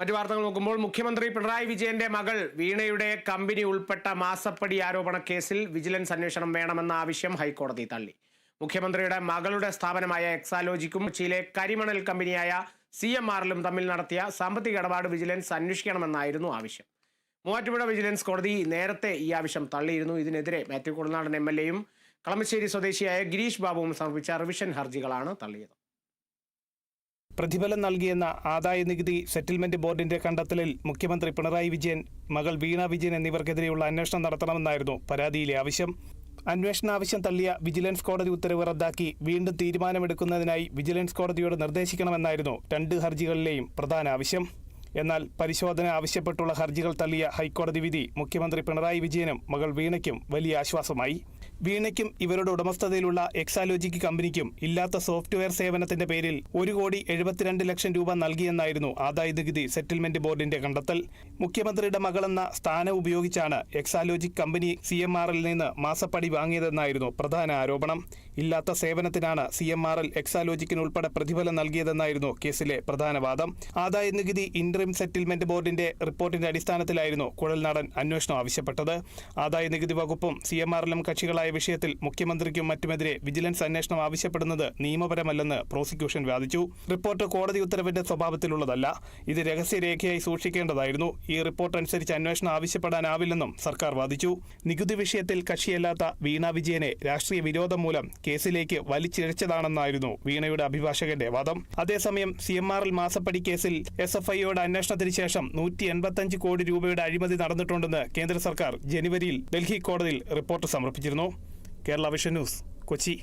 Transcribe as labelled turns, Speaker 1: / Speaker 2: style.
Speaker 1: മറ്റു വാർത്തകൾ നോക്കുമ്പോൾ മുഖ്യമന്ത്രി പിണറായി വിജയന്റെ മകൾ വീണയുടെ കമ്പനി ഉൾപ്പെട്ട മാസപ്പടി ആരോപണ കേസിൽ വിജിലൻസ് അന്വേഷണം വേണമെന്ന ആവശ്യം ഹൈക്കോടതി തള്ളി. മുഖ്യമന്ത്രിയുടെ മകളുടെ സ്ഥാപനമായ എക്സാലോജിക്കും കൊച്ചിയിലെ കരിമണൽ കമ്പനിയായ CMRലും തമ്മിൽ നടത്തിയ സാമ്പത്തിക ഇടപാട് വിജിലൻസ് അന്വേഷിക്കണമെന്നായിരുന്നു ആവശ്യം. മൂവാറ്റുപുഴ വിജിലൻസ് കോടതി നേരത്തെ ഈ ആവശ്യം തള്ളിയിരുന്നു. ഇതിനെതിരെ മാത്യു കുളനാടൻ MLAയും കളമശ്ശേരി സ്വദേശിയായ ഗിരീഷ് ബാബുവും സമർപ്പിച്ച റിവിഷൻ ഹർജികളാണ് തള്ളിയത്.
Speaker 2: പ്രതിഫലം നൽകിയെന്ന ആദായനികുതി സെറ്റിൽമെന്റ് ബോർഡിന്റെ കണ്ടെത്തലിൽ മുഖ്യമന്ത്രി പിണറായി വിജയൻ, മകൾ വീണ വിജയൻ എന്നിവർക്കെതിരെയുള്ള അന്വേഷണം നടത്തണമെന്നായിരുന്നു പരാതിയിലെ ആവശ്യം. അന്വേഷണാവശ്യം തള്ളിയ വിജിലൻസ് കോടതി ഉത്തരവ് റദ്ദാക്കി വീണ്ടും തീരുമാനമെടുക്കുന്നതിനായി വിജിലൻസ് കോടതിയോട് നിർദ്ദേശിക്കണമെന്നായിരുന്നു രണ്ട് ഹർജികളിലെയും പ്രധാന ആവശ്യം. എന്നാൽ പരിശോധന ആവശ്യപ്പെട്ടുള്ള ഹർജികൾ തള്ളിയ ഹൈക്കോടതി വിധി മുഖ്യമന്ത്രി പിണറായി വിജയനും മകൾ വീണയ്ക്കും വലിയ ആശ്വാസമായി. വീണയ്ക്കും ഇവരുടെ ഉടമസ്ഥതയിലുള്ള എക്സാലോജിക് കമ്പനിക്കും ഇല്ലാത്ത സോഫ്റ്റ്വെയർ സേവനത്തിന്റെ പേരിൽ 1,72,00,000 രൂപ നൽകിയെന്നായിരുന്നു ആദായനികുതി സെറ്റിൽമെന്റ് ബോർഡിന്റെ കണ്ടെത്തൽ. മുഖ്യമന്ത്രിയുടെ മകളെന്ന സ്ഥാനം ഉപയോഗിച്ചാണ് എക്സാലോജിക് കമ്പനി CMRൽ നിന്ന് മാസപ്പടി വാങ്ങിയതെന്നായിരുന്നു പ്രധാന ആരോപണം. ഇല്ലാത്ത സേവനത്തിനാണ് CMRൽ എക്സാലോജിക്കിനുൾപ്പെടെ പ്രതിഫലം നൽകിയതെന്നായിരുന്നു കേസിലെ പ്രധാന വാദം. ആദായനികുതി ഇന്ററിം സെറ്റിൽമെന്റ് ബോർഡിന്റെ റിപ്പോർട്ടിന്റെ അടിസ്ഥാനത്തിലായിരുന്നു കുഴൽനാടൻ അന്വേഷണം ആവശ്യപ്പെട്ടത്. ആദായനികുതി വകുപ്പും CMRലും കക്ഷികളായ വിഷയത്തിൽ മുഖ്യമന്ത്രിക്കും മറ്റുമെതിരെ വിജിലൻസ് അന്വേഷണം ആവശ്യപ്പെടുന്നത് നിയമപരമല്ലെന്ന് പ്രോസിക്യൂഷൻ വാദിച്ചു. റിപ്പോർട്ട് കോടതി ഉത്തരവിന്റെ സ്വഭാവത്തിലുള്ളതല്ല, ഇത് രഹസ്യരേഖയായി സൂക്ഷിക്കേണ്ടതായിരുന്നു. ഈ റിപ്പോർട്ട് അനുസരിച്ച് അന്വേഷണം ആവശ്യപ്പെടാനാവില്ലെന്നും സർക്കാർ വാദിച്ചു. നികുതി വിഷയത്തിൽ കക്ഷിയല്ലാത്ത വീണ വിജയനെ രാഷ്ട്രീയ വിരോധം മൂലം കേസിലേക്ക് വലിച്ചിഴച്ചതാണെന്നായിരുന്നു വീണയുടെ അഭിഭാഷകന്റെ വാദം. അതേസമയം CMRൽ മാസപ്പടി കേസിൽ SFIയുടെ അന്വേഷണത്തിന് ശേഷം 185 കോടി രൂപയുടെ അഴിമതി നടന്നിട്ടുണ്ടെന്ന് കേന്ദ്ര സർക്കാർ ജനുവരിയിൽ ഡൽഹി കോടതിയിൽ റിപ്പോർട്ട് സമർപ്പിച്ചിരുന്നു. Kerala vision news, Kochi.